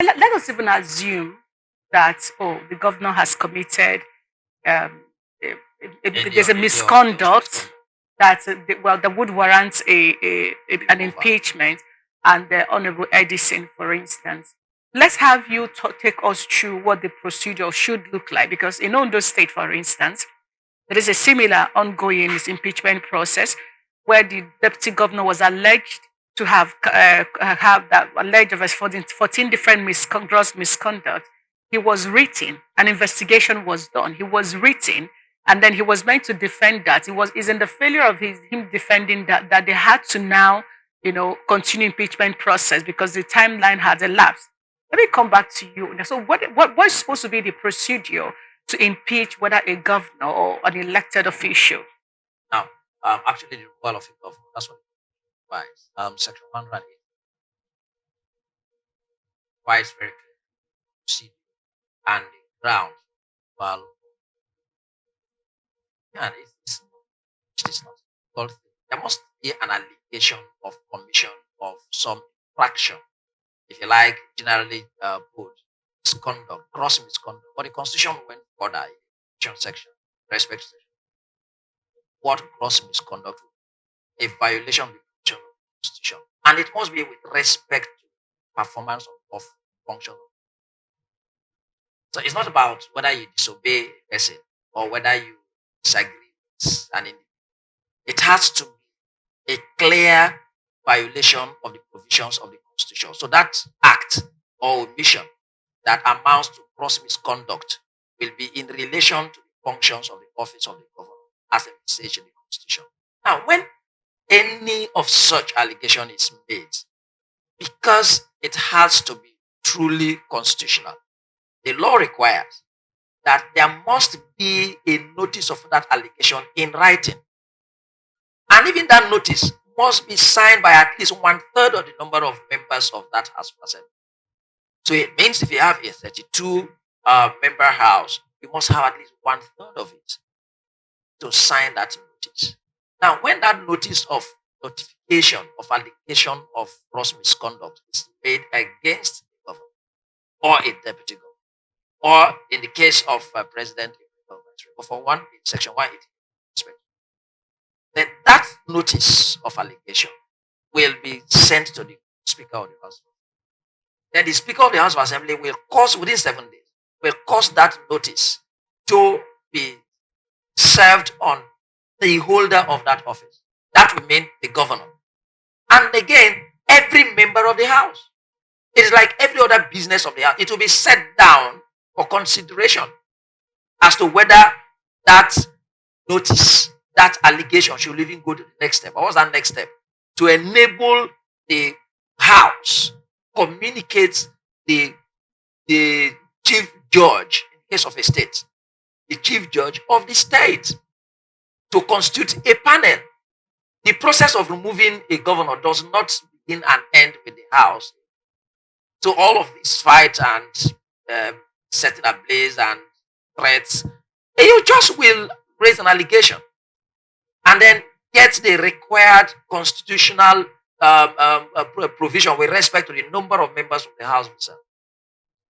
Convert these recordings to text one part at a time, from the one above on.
Let us even assume that, oh, the governor has committed, um, there's a misconduct that, well, that would warrant an impeachment, and the Honorable Edison, for instance. Let's have you take us through what the procedure should look like, because in Ondo State, for instance, there is a similar ongoing impeachment process where the deputy governor was alleged to have that alleged of 14 different gross misconduct. He was written, an investigation was done. He was written, and then he was meant to defend that. Is in the failure of him defending that they had to now, continue impeachment process because the timeline had elapsed. Let me come back to you. So what's supposed to be the procedure to impeach whether a governor or an elected official? Now, actually, the role of a governor, that's what it provides. Section 108 provides very clear procedure and the ground. Well, yeah, it's not. But there must be an allegation of commission of some infraction, if you like, generally put misconduct, gross misconduct. But the Constitution went further in the section, respect section. What gross misconduct would be? A violation of the Constitution. And it must be with respect to performance of function. So it's not about whether you disobey a person or whether you disagree with an individual. It has to be a clear violation of the provisions of the Constitution. So that act or omission that amounts to gross misconduct will be in relation to the functions of the office of the governor as envisaged in the Constitution. Now, when any of such allegation is made, because it has to be truly constitutional, the law requires that there must be a notice of that allegation in writing. And even that notice must be signed by at least 1/3 of the number of members of that House of Assembly. So it means if you have a 32 member House, you must have at least 1/3 of it to sign that notice. Now, when that notice of notification of allegation of gross misconduct is made against the governor or a deputy governor, or in the case of President for one in Section 180, then that notice of allegation will be sent to the Speaker of the House. Then the Speaker of the House of Assembly will cause, within 7 days, will cause that notice to be served on the holder of that office. That will mean the governor. And again, every member of the House. It is like every other business of the House. It will be set down for consideration as to whether that notice, that allegation should even go to the next step. What was that next step? To enable the House communicate the chief judge, in case of a state, the chief judge of the state, to constitute a panel. The process of removing a governor does not begin and end with the House. So all of this fight and setting ablaze and threats, you just will raise an allegation and then get the required constitutional provision with respect to the number of members of the House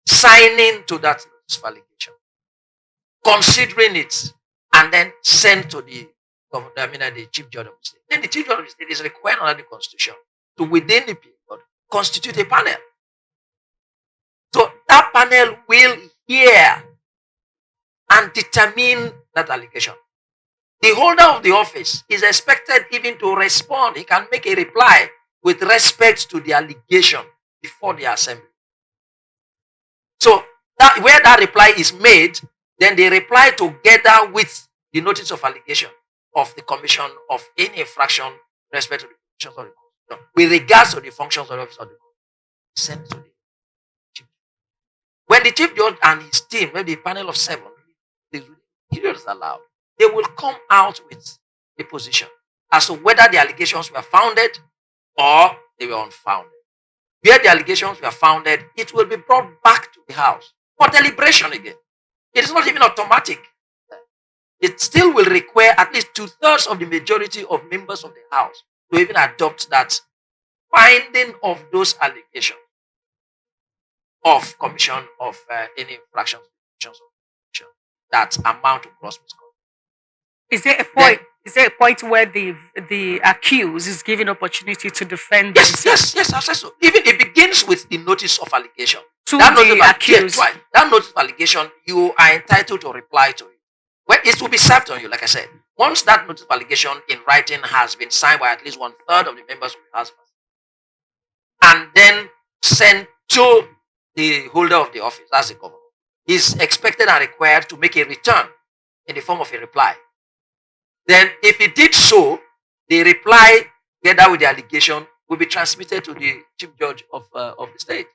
signing to that allegation, considering it, and then sent to the chief judge of the state. Then the chief judge of the state is required under the Constitution to, within the period, constitute a panel. So that panel will hear and determine that allegation. The holder of the office is expected even to respond. He can make a reply with respect to the allegation before the assembly. So that where that reply is made, then they reply together with the notice of allegation of the commission of any infraction with respect to the functions of the Constitution, with regards to the functions of the office of the Constitution, sent to the chief. When the chief judge and his team, maybe a panel of 7, the period is allowed, they will come out with a position as to whether the allegations were founded or they were unfounded. Where the allegations were founded, it will be brought back to the House for deliberation again. It is not even automatic. It still will require at least 2/3 of the majority of members of the House to even adopt that finding of those allegations. of commission of any infractions that amount to gross misconduct. Is there a point? Is there a point where the accused is given opportunity to defend themselves? Yes, I'll say so. Even it begins with the notice of allegation. To the accused. That notice of allegation, you are entitled to reply to it. Well, it will be served on you, like I said. Once that notice of allegation in writing has been signed by at least 1/3 of the members of the House, and then sent to the holder of the office, that's the governor, is expected and required to make a return in the form of a reply. Then, if he did so, the reply, together with the allegation, will be transmitted to the chief judge of the state.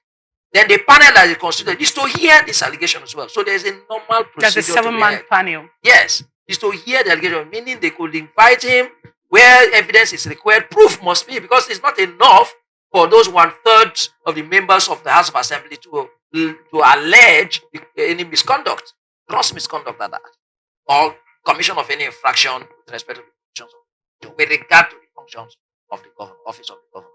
Then the panel that is constituted is to hear this allegation as well. So there's a normal procedure. There's a 7-man panel. Yes, is to hear the allegation, meaning they could invite him where evidence is required. Proof must be, because it's not enough for those 1/3 of the members of the House of Assembly to allege any misconduct, gross misconduct like that, or commission of any infraction with respect to the functions with regard to the functions of the government, office of the government.